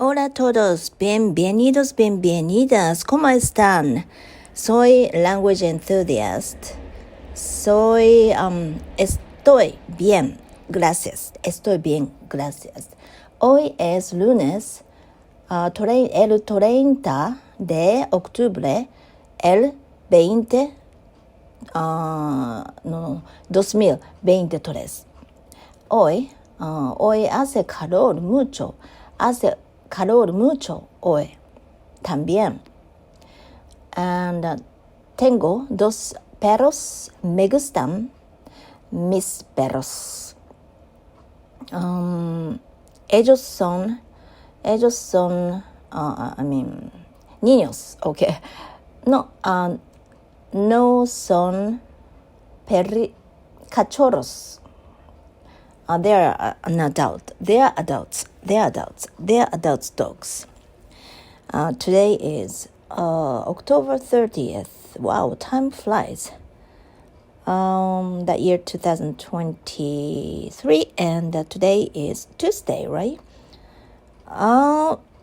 Hola a todos, bienvenidos, bienvenidas, ¿cómo están? Soy Language-Enthusiast. Estoy bien, gracias. Hoy es lunes, el 30 de octubre, el 2023. Hoy hace calor mucho hoy también. And tengo dos perros, me gustan mis perros. Ellos son niños, okay. No son cachorros. They're an adult. They're adults dogs. Today is October 30th. Wow, time flies. The year 2023, and today is Tuesday, right?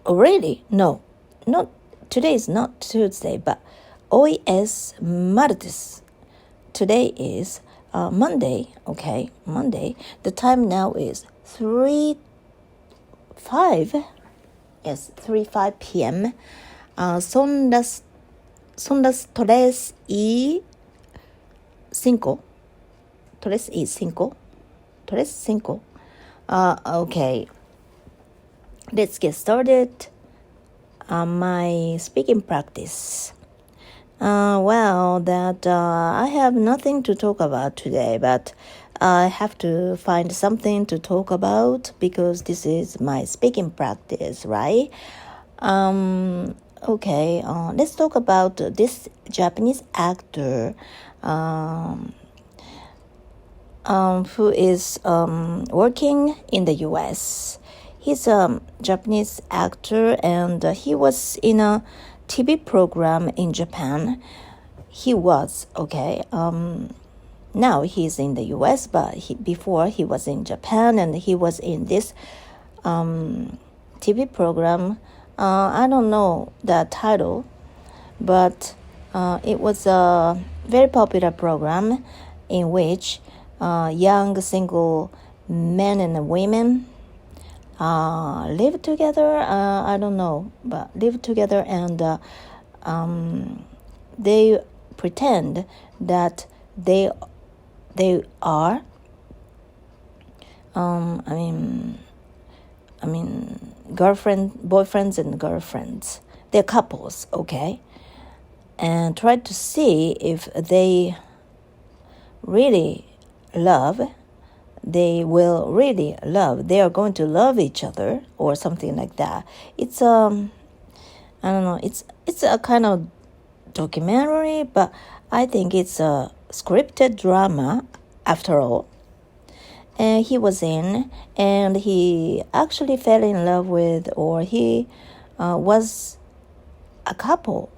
Really? No, today is not Tuesday, but hoy es martes. Today is Monday, okay, Monday. The time now is 3:05 p.m. Son las 3:05. 3:05. Okay. Let's get started. My speaking practice. I have nothing to talk about today, but I have to find something to talk about because this is my speaking practice, right? Okay, let's talk about this Japanese actor who is working in the U.S. He's a Japanese actor, and he was in a TV program in Japan. He was, okay. Now he's in the U.S., but before he was in Japan, and he was in this TV program. I don't know the title, but it was a very popular program in which young single men and women live together. I don't know, but live together, and they pretend that they are boyfriends and girlfriends. They're couples, okay, and try to see if they really love. They will really love. They are going to love each other or something like that. It's I don't know. It's a kind of documentary, but I think it's a scripted drama after all. And he was in, and he actually fell in love with, or he was a couple.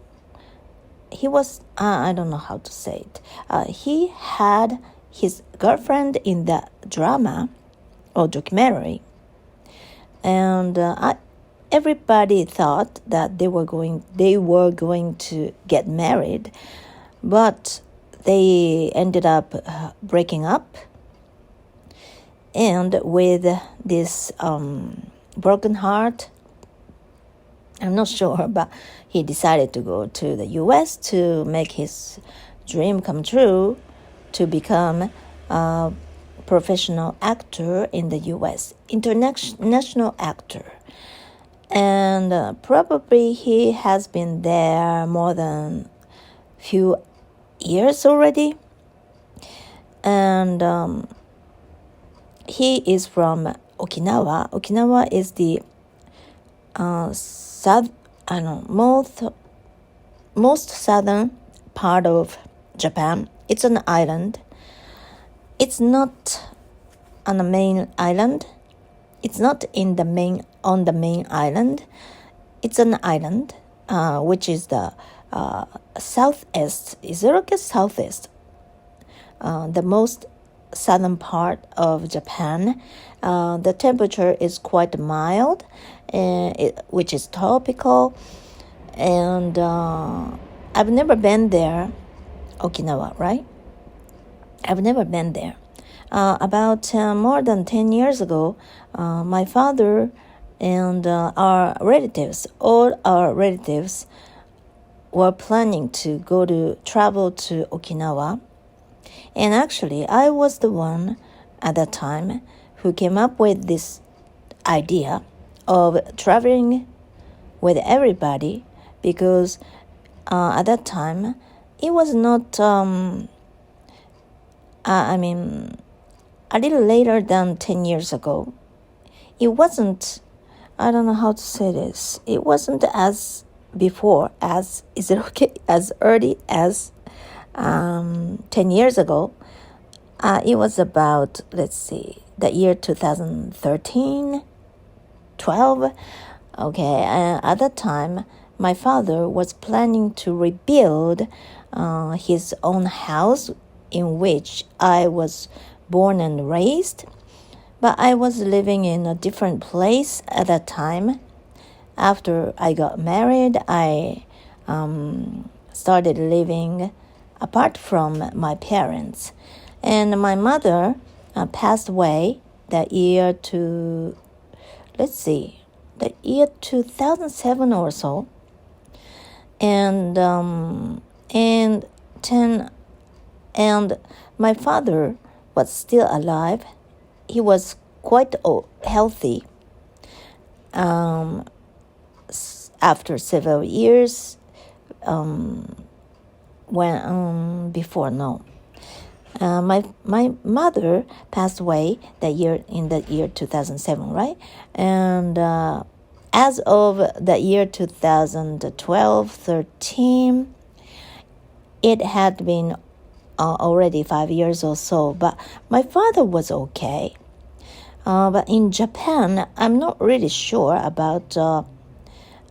He was, I don't know how to say it. He had his girlfriend in the drama or documentary, and everybody thought that they were going to get married, but they ended up breaking up. And with this broken heart, I'm not sure, but he decided to go to the U.S. to make his dream come true, to become a professional actor in the U.S., international actor. And probably he has been there more than few years already. And he is from Okinawa. Okinawa is the most southern part of Japan. It's an island. It's not on the main island. It's not on the main island. It's an island, which is the southeast. Is it okay? Southeast. The most southern part of Japan. The temperature is quite mild, which is tropical. And I've never been there, Okinawa, right? I've never been there. About more than 10 years ago, my father and all our relatives, were planning to travel to Okinawa. And actually, I was the one at that time who came up with this idea of traveling with everybody, because at that time, it was not, a little later than 10 years ago. It wasn't, I don't know how to say this, it wasn't as before, as early as 10 years ago. It was about, the year 2013, 12. Okay, at that time, my father was planning to rebuild his own house in which I was born and raised. But I was living in a different place at that time. After I got married, I started living apart from my parents. And my mother passed away the year 2007 or so. And my father was still alive. He was quite healthy. After several years, my mother passed away in the year 2007, right? And as of the year 2012-13, it had been already 5 years or so, but my father was okay. But in Japan, I'm not really sure about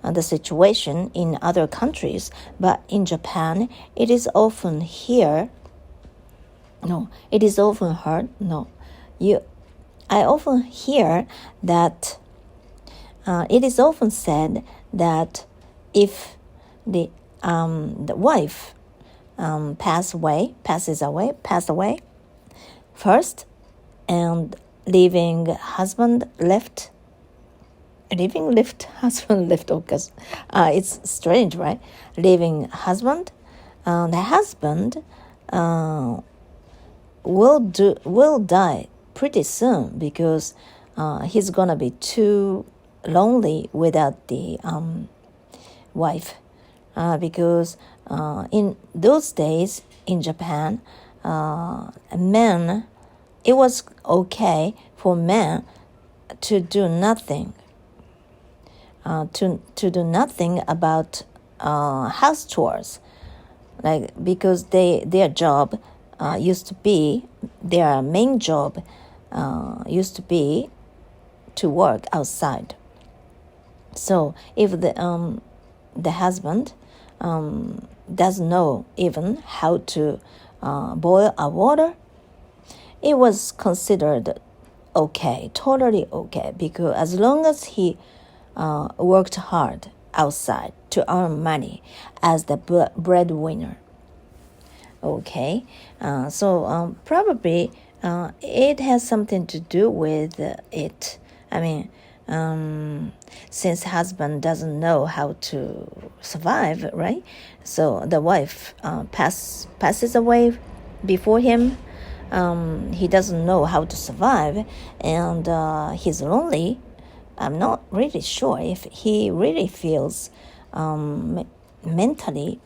the situation in other countries, but in Japan, it is often heard. I often hear that it is often said that if the wife passed away first, and leaving husband left. Because it's strange, right? Leaving husband, the husband will die pretty soon, because he's gonna be too lonely without the wife. Because in those days in Japan, it was okay for men to do nothing. To do nothing about house chores, because their job their main job used to be to work outside. So if the husband doesn't know even how to boil a water, it was considered okay, totally okay, because as long as he worked hard outside to earn money as the breadwinner. Okay, so probably it has something to do with it. Since husband doesn't know how to survive, right? So the wife passes away before him. He doesn't know how to survive, and he's lonely. I'm not really sure if he really feels mentally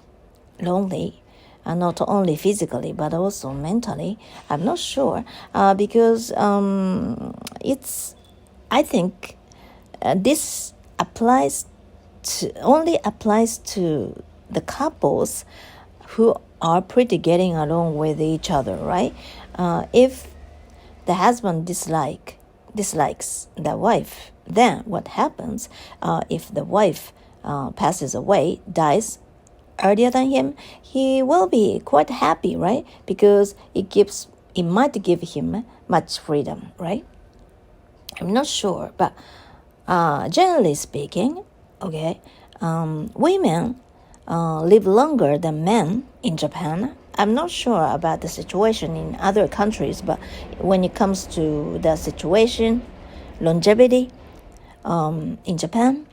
lonely, not only physically but also mentally. I'm not sure, because I think this only applies to the couples who are pretty getting along with each other, right? If the husband dislikes the wife, then what happens if the wife passes away, dies earlier than him? He will be quite happy, right? Because it gives it might give him much freedom, right? I'm not sure, but generally speaking, okay, women live longer than men in Japan. I'm not sure about the situation in other countries, but when it comes to the situation, longevity in Japan,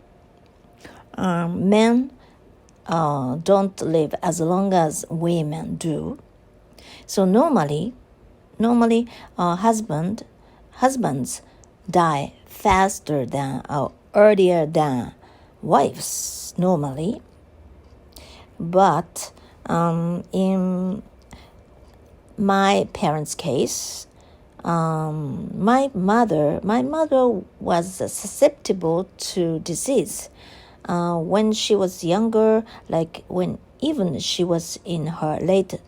men don't live as long as women do. So normally, husbands die faster than earlier than wives normally. But in my parents' case, my mother was susceptible to disease when she was younger, like when even she was in her late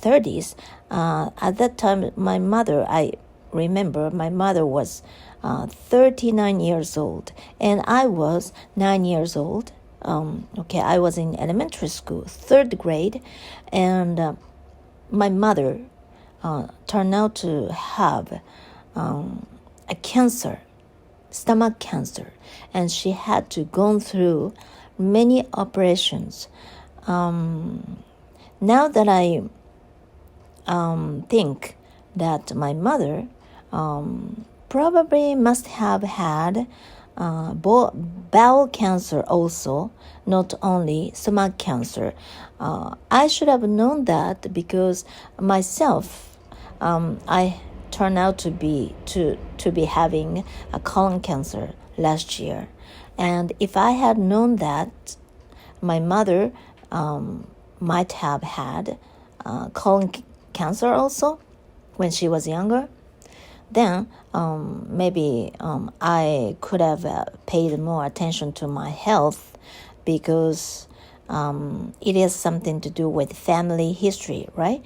30s. At that time, I remember my mother was 39 years old, and I was 9 years old. I was in elementary school, 3rd grade, and my mother turned out to have a cancer, stomach cancer, and she had to go through many operations. Now that I think that my mother probably must have had bowel cancer also, not only stomach cancer. I should have known that because myself, I turned out to be having a colon cancer last year, and if I had known that my mother might have had colon cancer also when she was younger, then maybe I could have paid more attention to my health, because it is something to do with family history, right?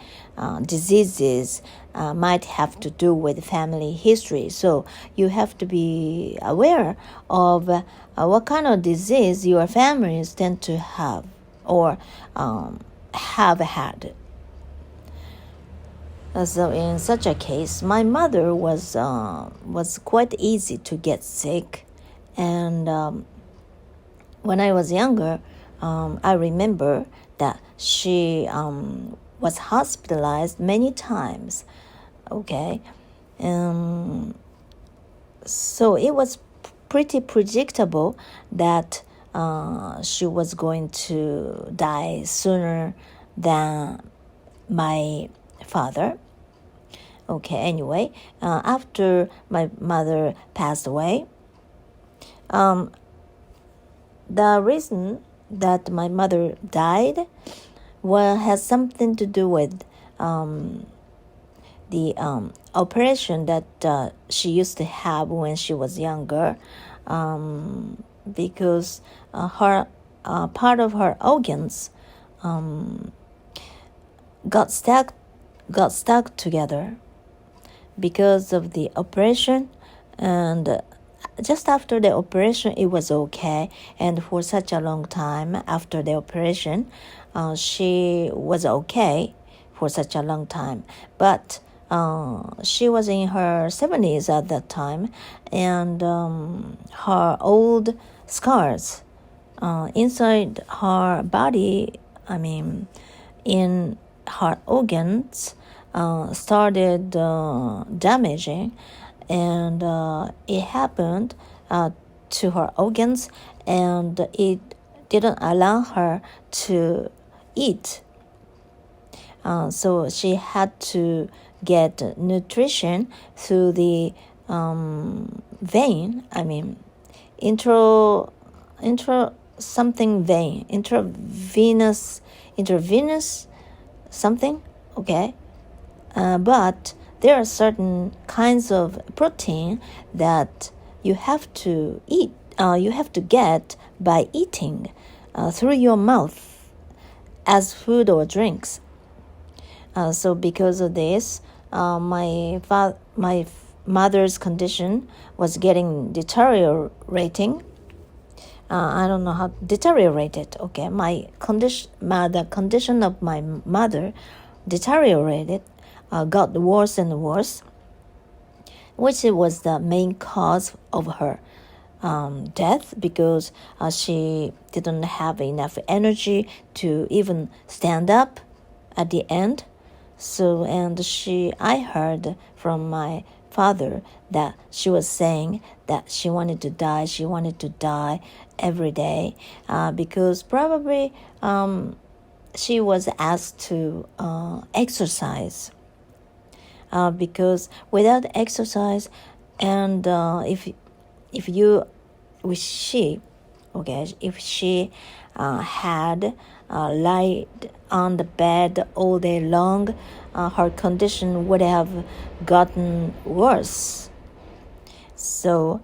Diseases might have to do with family history. So you have to be aware of what kind of disease your families tend to have or have had. So in such a case, my mother was quite easy to get sick, and when I was younger, I remember that she was hospitalized many times. Okay, so it was pretty predictable that she was going to die sooner than my father. Okay, anyway, after my mother passed away, the reason that my mother died has something to do with the operation that she used to have when she was younger, because her part of her organs got stuck together because of the operation, and just after the operation it was okay, and for such a long time after the operation she was okay for such a long time, but she was in her 70s at that time, and her old scars inside her body, in her organs, started damaging, and it happened to her organs, and it didn't allow her to eat. So she had to get nutrition through the vein, intravenous something, okay? But there are certain kinds of protein that you have to eat, you have to get by eating through your mouth as food or drinks. So because of this, my mother's condition was getting deteriorating. I don't know how deteriorated. Okay, the condition of my mother deteriorated got worse and worse, which was the main cause of her death, because she didn't have enough energy to even stand up at the end. So, and I heard from my father that she was saying that she wanted to die every day, because probably she was asked to exercise, because without exercise, and if she had lied on the bed all day long, her condition would have gotten worse. So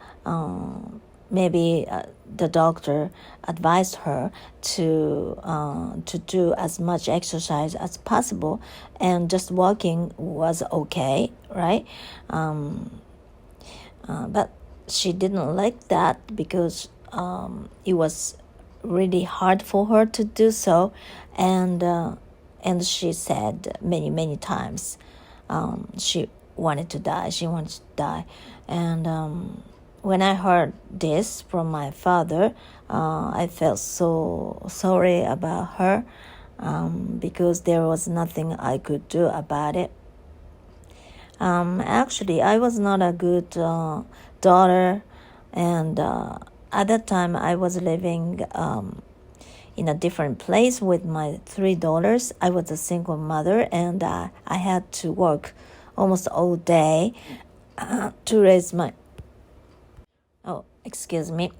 maybe the doctor advised her to do as much exercise as possible, and just walking was okay, right? But she didn't like that, because it was really hard for her to do so, and she said many times she wanted to die. And when I heard this from my father, I felt so sorry about her, because there was nothing I could do about it. Actually, I was not a good daughter, and at that time I was living in a different place with my 3 daughters. I was a single mother, and I had to work almost all day to raise my... Oh, excuse me.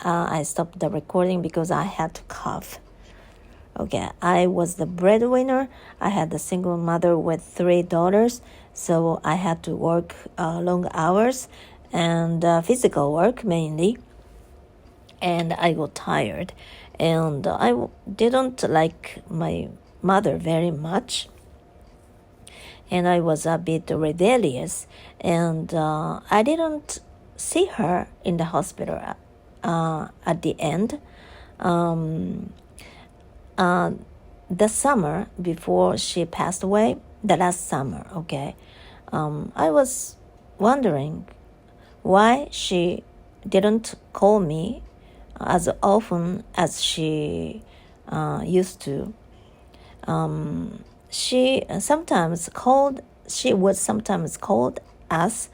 I stopped the recording because I had to cough. Okay, I was the breadwinner. I had a single mother with 3 daughters, so I had to work long hours, and physical work mainly. And I got tired, and I didn't like my mother very much, and I was a bit rebellious, and I didn't see her in the hospital at the end. The summer before she passed away, the last summer, okay, I was wondering why she didn't call me as often as she used to. She would sometimes call us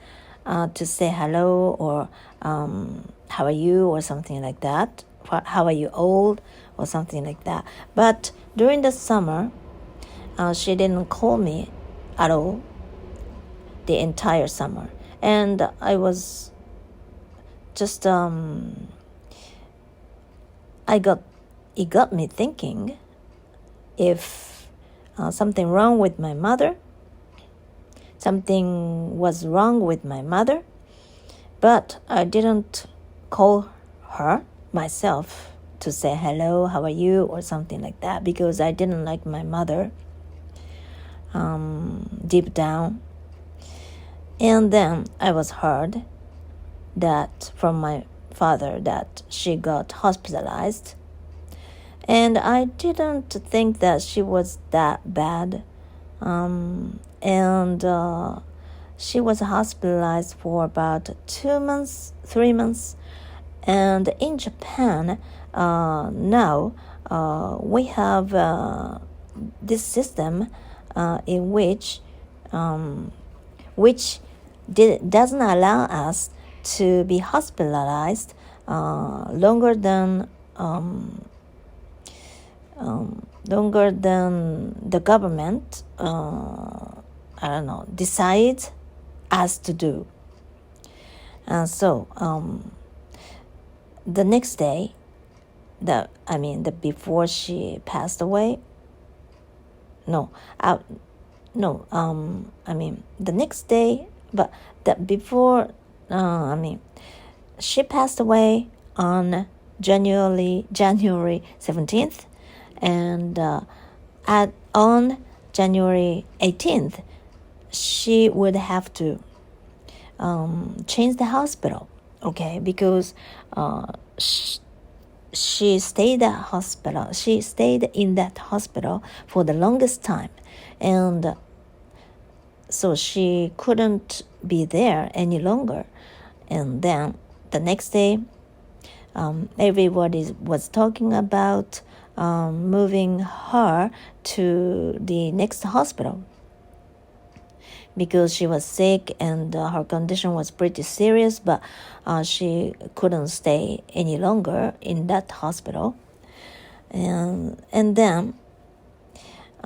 to say hello, or how are you, or something like that. How are you old, or something like that. But during the summer, she didn't call me at all the entire summer. And I was just it got me thinking if something was wrong with my mother, but I didn't call her myself to say hello, how are you, or something like that, because I didn't like my mother deep down. And then I was heard that from my father that she got hospitalized, and I didn't think that she was that bad, and she was hospitalized for about 3 months. And in Japan now we have this system in which doesn't allow us to be hospitalized longer than the government decides us to do. And so the next day, before she passed away, the next day, but before, she passed away on January 17th, and on January 18th, she would have to change the hospital, okay, because she stayed in that hospital for the longest time, and so she couldn't be there any longer. And then the next day, everybody was talking about moving her to the next hospital because she was sick and her condition was pretty serious, but she couldn't stay any longer in that hospital. And then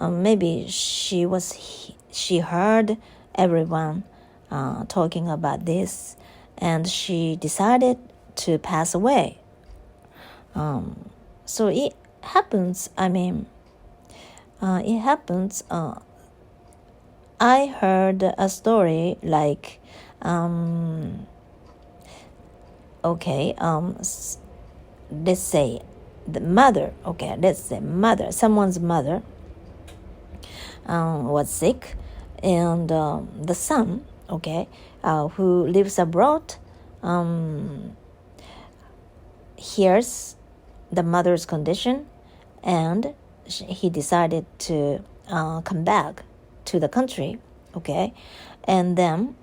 maybe she heard everyone talking about this, and she decided to pass away. So it happens. It happens. I heard a story like, let's say the mother. Let's say someone's mother was sick, and the son, who lives abroad, hears the mother's condition, and he decided to come back to the country, and then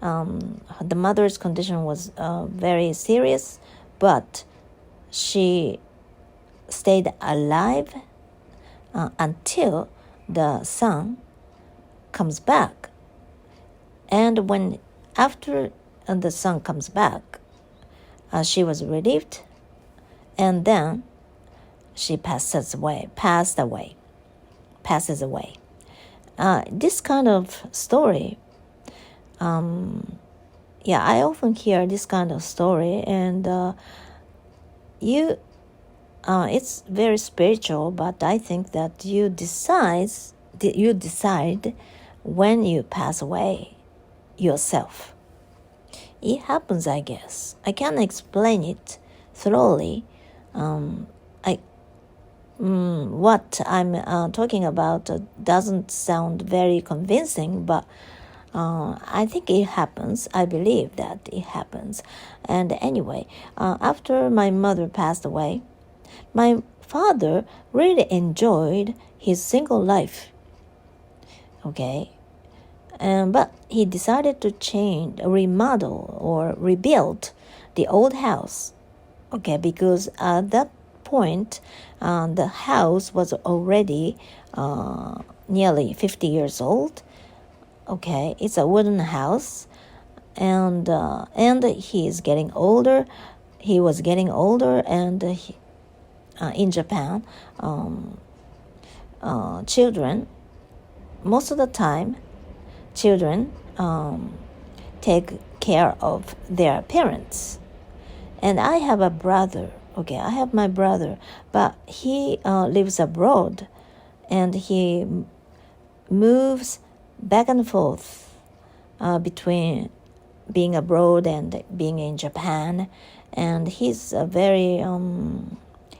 the mother's condition was very serious, but she stayed alive until the son comes back. And when after the son comes back, she was relieved, and then she passes away. This kind of story, I often hear this kind of story, and it's very spiritual, but I think that you decide when you pass away yourself. It happens, I guess. I can't explain it thoroughly. What I'm talking about doesn't sound very convincing, but I think it happens. I believe that it happens. And anyway, after my mother passed away, my father really enjoyed his single life. But he decided to remodel or rebuild the old house. Because at that point, the house was already nearly 50 years old. It's a wooden house, and he is getting older. He was getting older, and in Japan, children, most of the time, children take care of their parents. And I have a brother. I have my brother, but he lives abroad, and he moves back and forth between being abroad and being in Japan, and he's very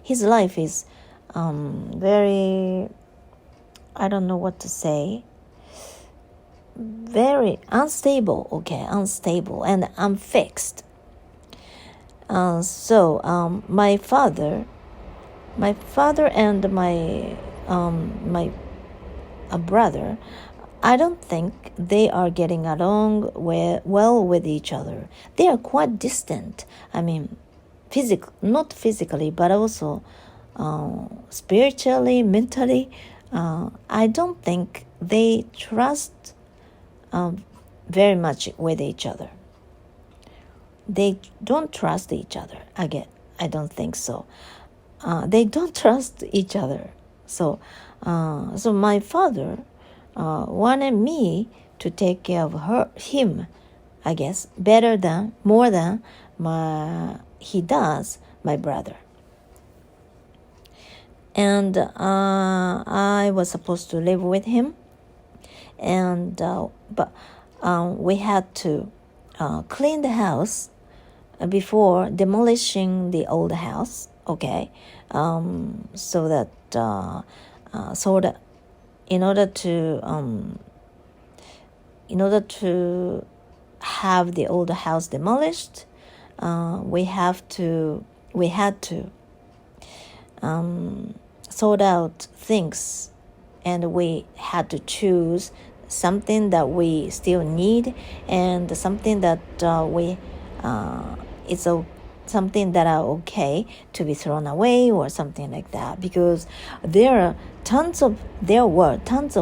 his life is very, I don't know what to say, very unstable, and unfixed. So my father and my brother, I don't think they are getting along well with each other. They are quite distant. Not physically, but also spiritually, mentally. I don't think they trust very much with each other. They don't trust each other. I don't think so. They don't trust each other. So my father wanted me to take care of him, I guess, more than he does my brother. And I was supposed to live with him, and but we had to clean the house before demolishing the old house. So that in order to have the old house demolished, we had to sort out things, and we had to choose something that we still need, and something that it's something that are okay to be thrown away or something like that, because there were tons of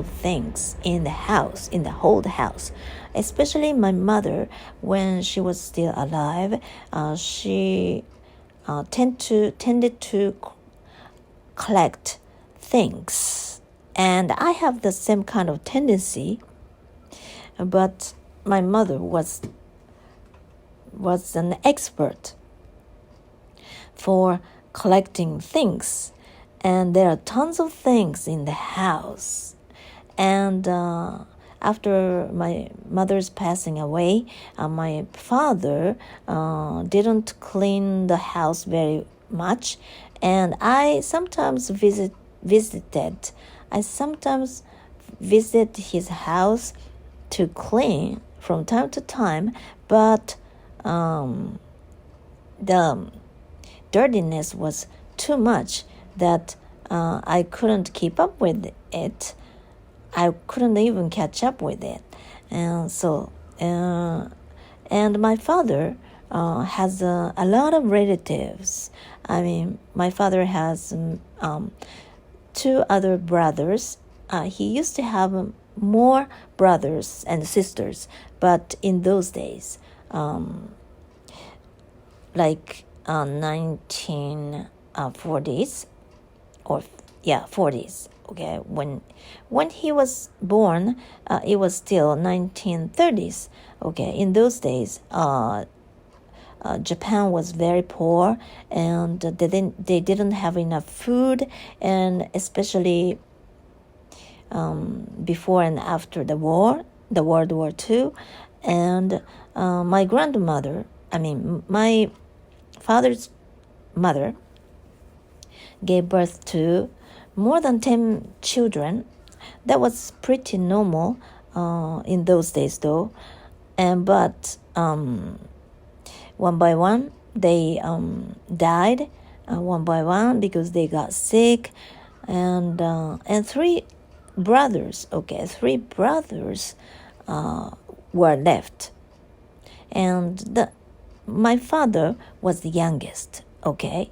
things in the whole house, especially my mother. When she was still alive, she tended to collect things, and I have the same kind of tendency, but my mother was an expert for collecting things, and there are tons of things in the house. And after my mother's passing away, my father didn't clean the house very much, and I sometimes visit his house to clean from time to time, but the dirtiness was too much that I couldn't keep up with it. I couldn't even catch up with it. And so, and my father has a lot of relatives. I mean, my father has 2 other brothers. He used to have more brothers and sisters, but in those days, like 1940s or 40s. Okay, when he was born, it was still 1930s. Okay, in those days, Japan was very poor, and they didn't have enough food, and especially before and after the World War II, and my grandmother, my father's mother, gave birth to more than 10 children. That was pretty normal in those days, though. But one by one, they died one by one because they got sick, and 3 brothers. Okay, 3 brothers were left, and my father was the youngest. Okay,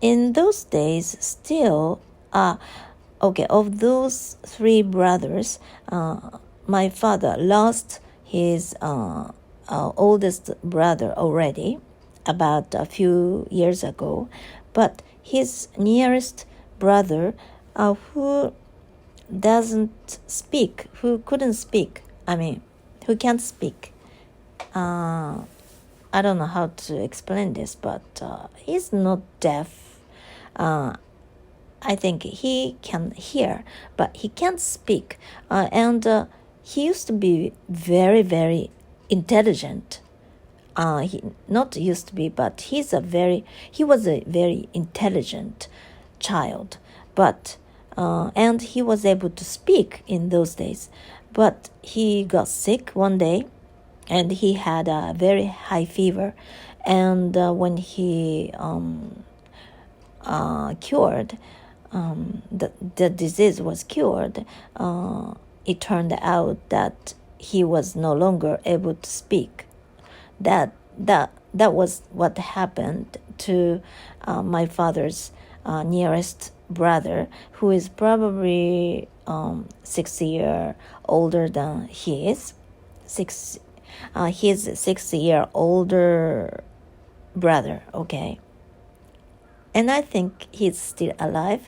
in those days, still, of those 3 brothers, my father lost his oldest brother already about a few years ago, but his nearest brother, who couldn't speak, who can't speak, I don't know how to explain this, but he's not deaf. I think he can hear, but he can't speak. And he used to be very, very intelligent. Not used to be, but he was a very intelligent child. But and he was able to speak in those days. But he got sick one day, and he had a very high fever. And when he cured, the disease was cured, it turned out that he was no longer able to speak. That was what happened to my father's nearest brother, who is probably 6 years older than he is. His 6 year older brother. Okay, and I think he's still alive.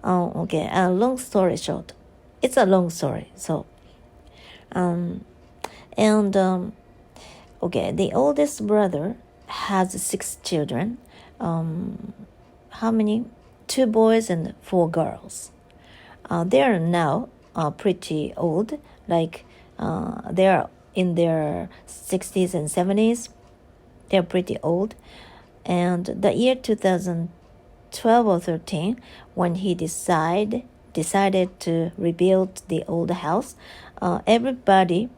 Okay, long story short, it's a long story. So, okay, the oldest brother has 6 children. How many? 2 boys and 4 girls. They are now pretty old, like they are in their 60s and 70s. They're pretty old. And the year 2012 or 13, when he decided to rebuild the old house, everybody,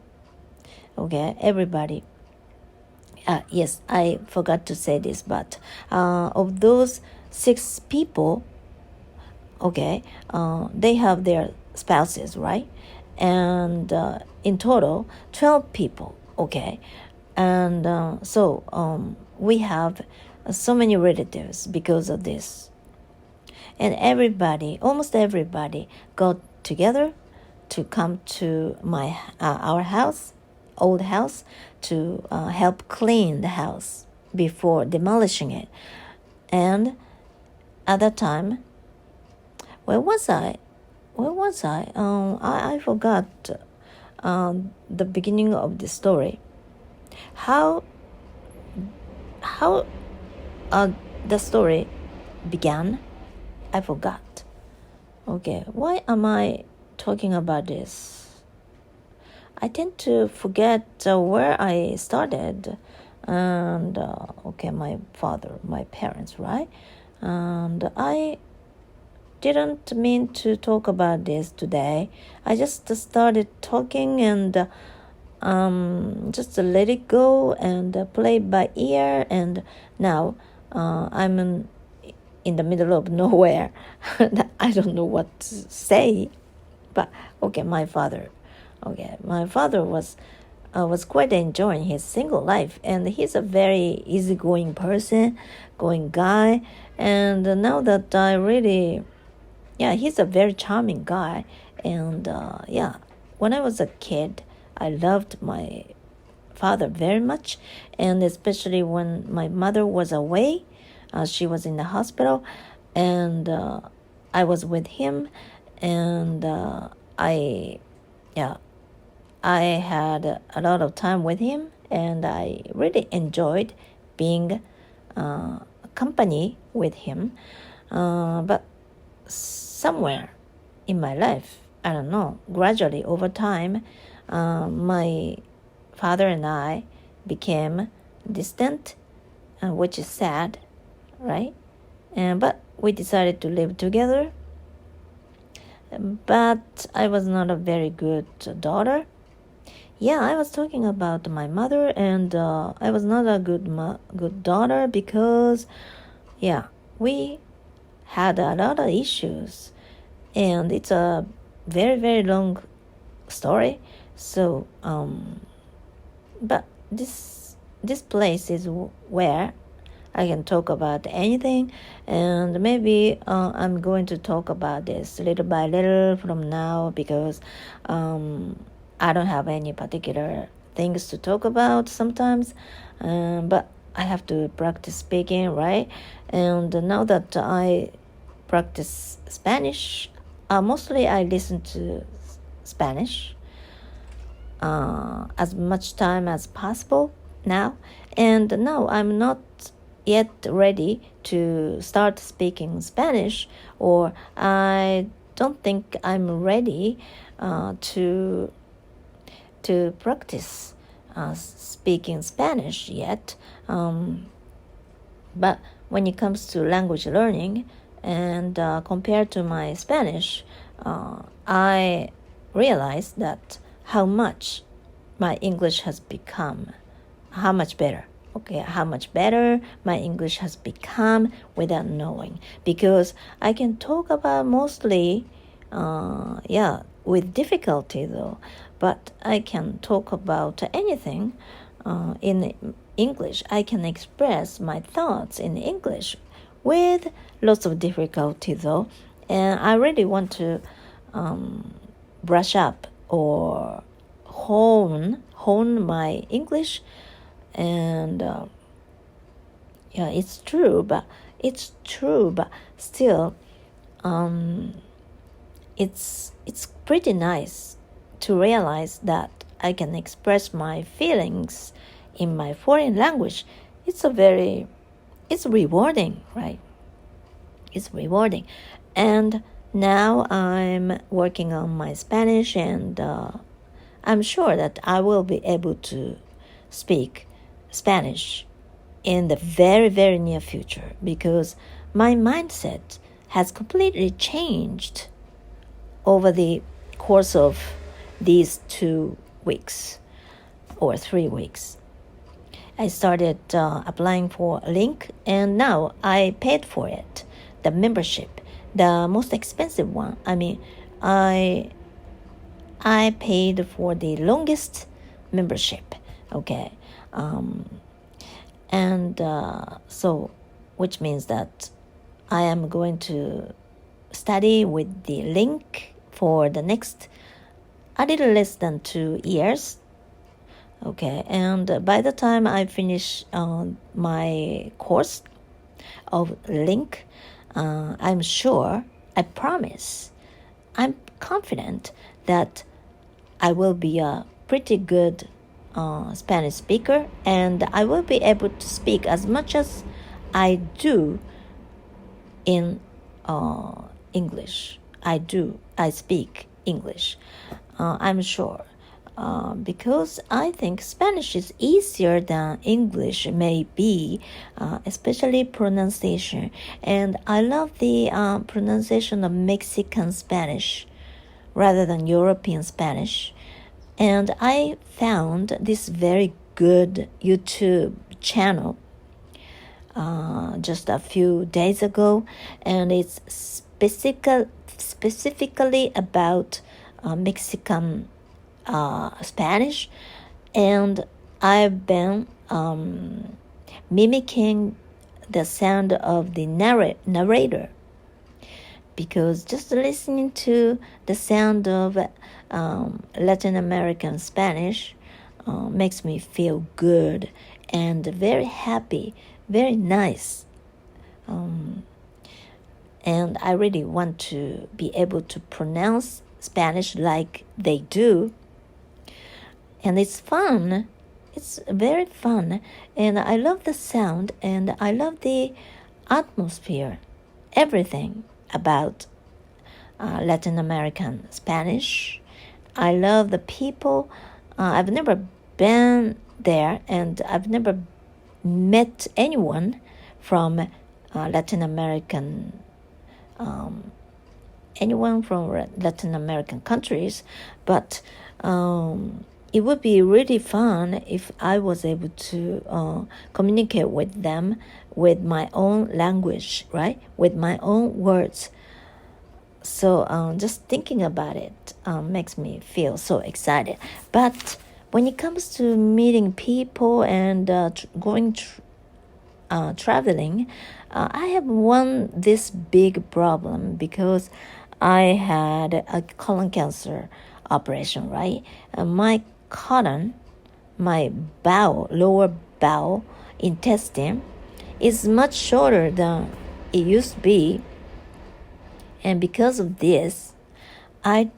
yes, I forgot to say this, but of those 6 people, they have their spouses, right? And in total, 12 people, okay? And so we have so many relatives because of this. And almost everybody got together to come to our house, old house, to help clean the house before demolishing it. And at that time, where was I? I forgot the beginning of the story. How the story began, I forgot. Okay, why am I talking about this? I tend to forget where I started. And okay, my parents, right? And I didn't mean to talk about this today. I just started talking and just let it go and play by ear. And now I'm in the middle of nowhere. I don't know what to say. But okay, my father was quite enjoying his single life, and he's a very easygoing person, going guy. And now that I really, he's a very charming guy. And when I was a kid, I loved my father very much, and especially when my mother was away, she was in the hospital, and I was with him, and I had a lot of time with him, and I really enjoyed being company with him. But somewhere in my life, I don't know, gradually over time, my father and I became distant, which is sad, right? But we decided to live together. But I was not a very good daughter. I was talking about my mother, and I was not a good daughter because, we had a lot of issues, and it's a very, very long story. So, but this place is where I can talk about anything, and maybe I'm going to talk about this little by little from now, because I don't have any particular things to talk about sometimes, but I have to practice speaking, right? And now that I practice Spanish, mostly I listen to Spanish as much time as possible now. And now I'm not yet ready to start speaking Spanish, or I don't think I'm ready to practice speaking Spanish yet. But when it comes to language learning, and compared to my Spanish, I realized that how much my English has become, how much better my English has become without knowing, because I can talk about mostly, with difficulty though, but I can talk about anything in English. I can express my thoughts in English with lots of difficulty though, and I really want to brush up or hone my English. And it's true, but still, it's pretty nice to realize that I can express my feelings in my foreign language. It's rewarding, right? It's rewarding. And now I'm working on my Spanish, and I'm sure that I will be able to speak Spanish in the very, very near future, because my mindset has completely changed over the course of these 2 weeks or 3 weeks. I started applying for a link, and now I paid for it, the membership, the most expensive one. I mean, I paid for the longest membership, okay, and so which means that I am going to study with the link for the next a little less than 2 years. Okay, and by the time I finish my course of link, I'm sure, I promise, I'm confident that I will be a pretty good Spanish speaker, and I will be able to speak as much as I do in English. I speak English, I'm sure. Because I think Spanish is easier than English may be, especially pronunciation. And I love the pronunciation of Mexican Spanish rather than European Spanish. And I found this very good YouTube channel just a few days ago, and it's specifically about Mexican Spanish, and I've been mimicking the sound of the narrator, because just listening to the sound of Latin American Spanish makes me feel good and very happy, very nice. And I really want to be able to pronounce Spanish like they do. And it's fun. It's very fun. And I love the sound, and I love the atmosphere, everything about Latin American Spanish. I love the people. I've never been there, and I've never met anyone from Latin American countries, but it would be really fun if I was able to communicate with them with my own language, right? With my own words. So just thinking about it makes me feel so excited. But when it comes to meeting people and traveling, I have this big problem, because I had a colon cancer operation, right? My bowel, lower bowel intestine is much shorter than it used to be. And because of this, I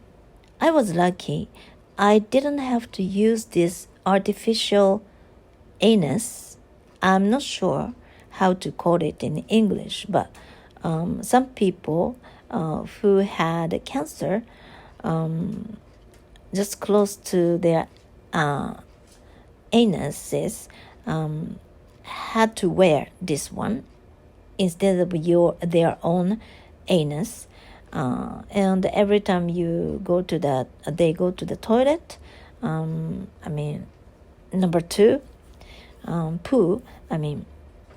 was lucky. I didn't have to use this artificial anus. I'm not sure how to call it in English, but some people who had cancer just close to their anuses had to wear this one instead of their own anus. And every time they go to the toilet, number two,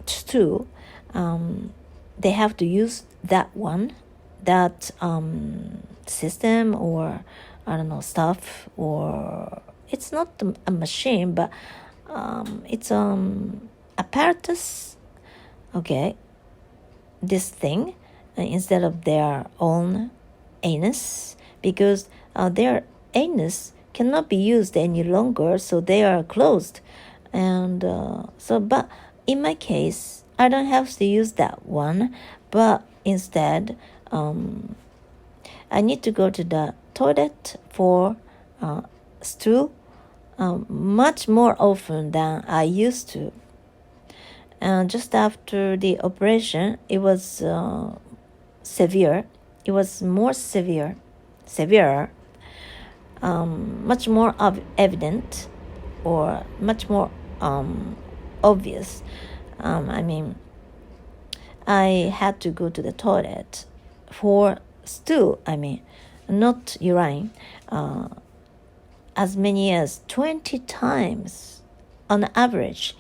stool, they have to use that system, or I don't know, stuff, or it's not a machine, but it's apparatus, okay, this thing, instead of their own anus, because their anus cannot be used any longer, so they are closed. And but in my case, I don't have to use that one, but instead I need to go to the toilet for stool much more often than I used to. And just after the operation, it was severe. It was more severe, much more evident, or much more obvious. I had to go to the toilet for stool, not urine, as many as 20 times on average.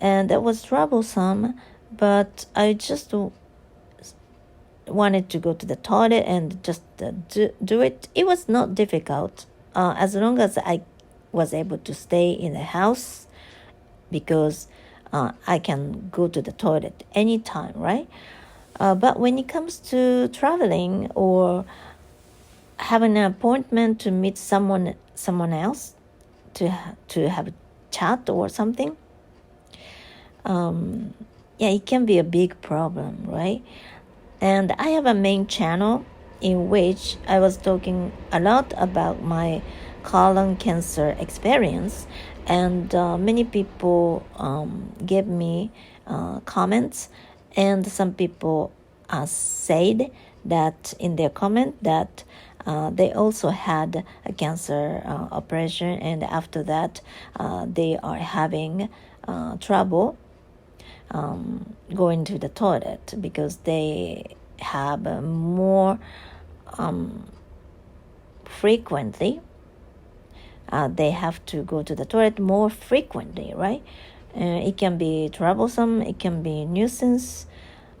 And that was troublesome, but I just wanted to go to the toilet and just do it. It was not difficult as long as I was able to stay in the house, because I can go to the toilet anytime, right? But when it comes to traveling or having an appointment to meet someone else, to have a chat or something, yeah, it can be a big problem, right? And I have a main channel in which I was talking a lot about my colon cancer experience, and many people gave me comments, and some people said that in their comment that they also had a cancer operation, and after that they are having trouble going to the toilet because they have more frequently. They have to go to the toilet more frequently, right? It can be troublesome, it can be nuisance,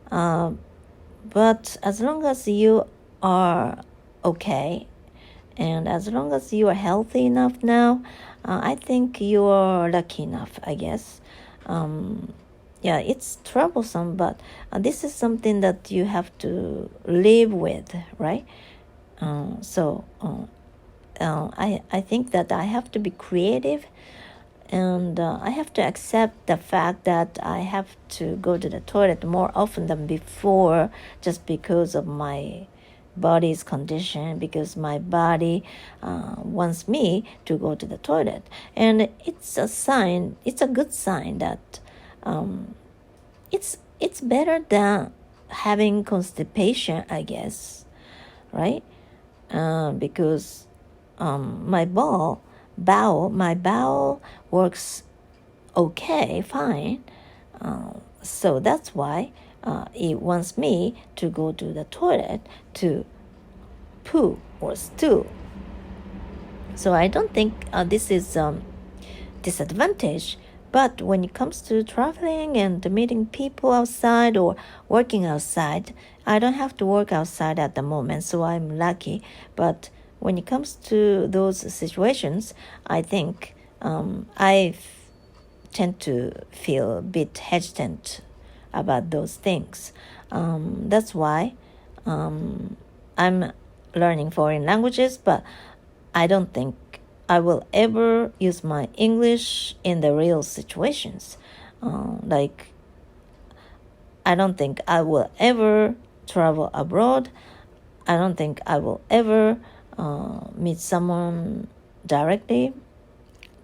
but as long as you are okay, and as long as you are healthy enough now, I think you are lucky enough, I guess. Yeah, it's troublesome, but this is something that you have to live with, right? I think that I have to be creative, and I have to accept the fact that I have to go to the toilet more often than before, just because of my body's condition, because my body wants me to go to the toilet. And it's a sign, it's a good sign that it's better than having constipation, I guess, right? Because my bowel works okay, fine. So that's why it wants me to go to the toilet to poo or stool. So I don't think this is disadvantage. But when it comes to traveling and meeting people outside or working outside, I don't have to work outside at the moment, so I'm lucky. But when it comes to those situations, I think I tend to feel a bit hesitant about those things. That's why I'm learning foreign languages, but I don't think I will ever use my English in the real situations. Like, I don't think I will ever travel abroad. I don't think I will ever meet someone directly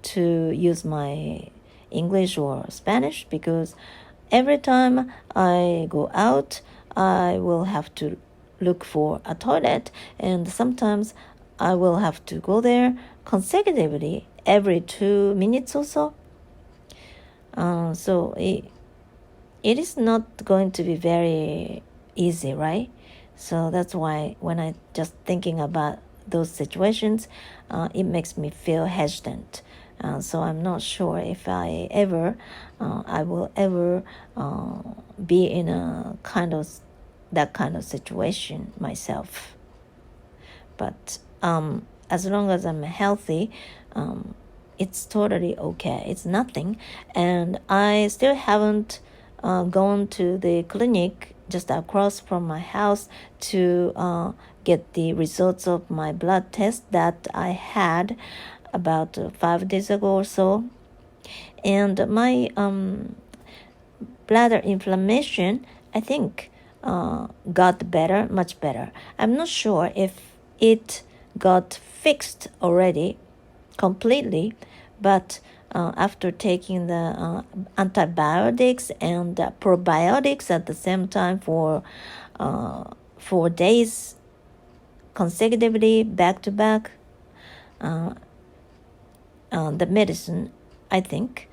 to use my English or Spanish, because every time I go out, I will have to look for a toilet, and sometimes I will have to go there consecutively every 2 minutes or so. So it is not going to be very easy, right? So that's why when I just thinking about those situations, it makes me feel hesitant. So I'm not sure if I will ever be in that kind of situation myself. But as long as I'm healthy, it's totally okay. It's nothing. And I still haven't gone to the clinic just across from my house to get the results of my blood test that I had about 5 days ago or so. And my bladder inflammation, I think, got better, much better. I'm not sure if it got fixed already completely, but after taking the antibiotics and probiotics at the same time for 4 days consecutively, back to back, the medicine, I think,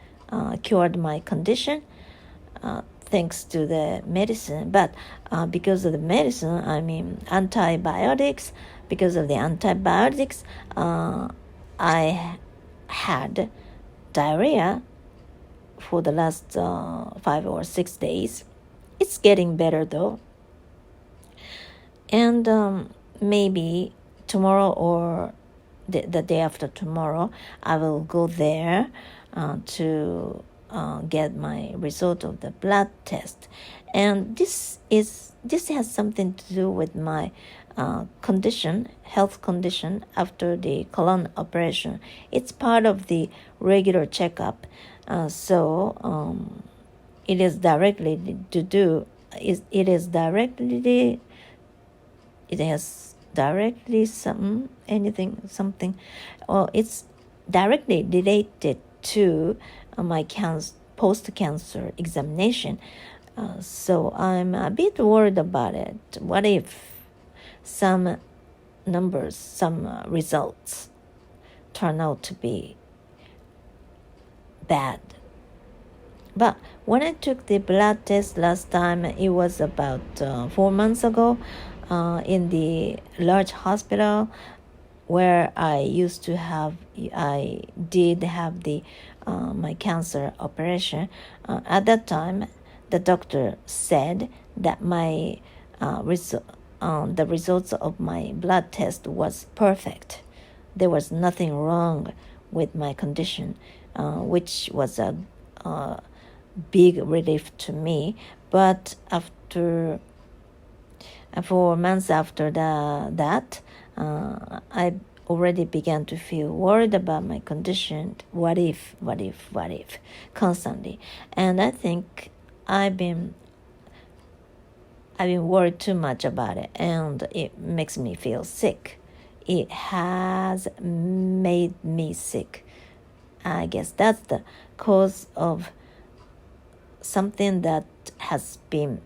cured my condition, thanks to the medicine. But because of the medicine, I mean antibiotics, because of the antibiotics, I had diarrhea for the last 5 or 6 days. It's getting better though. And maybe tomorrow or the day after tomorrow, I will go there to get my result of the blood test. And this has something to do with my health condition after the colon operation. It's part of the regular checkup. So it is directly to do. It has directly something, or it's directly related to my post-cancer examination. So I'm a bit worried about it. What if some numbers, some results turn out to be bad? But when I took the blood test last time, it was about 4 months ago in the large hospital where I did have the my cancer operation. At that time, the doctor said that the results of my blood test was perfect. There was nothing wrong with my condition, which was a big relief to me. But after 4 months after that, I already began to feel worried about my condition. What if, constantly. And I think I've been worried too much about it, and it makes me feel sick. It has made me sick. I guess that's the cause of something that has been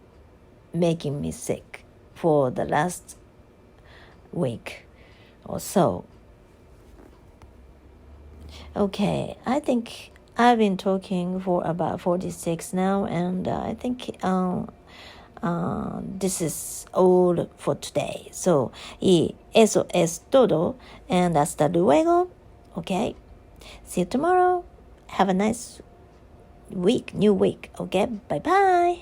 making me sick for the last week or so. Okay, I think I've been talking for about 46 now, and I think this is all for today. So, y eso es todo, and hasta luego. Okay, see you tomorrow. Have a nice week, new week. Okay, bye bye.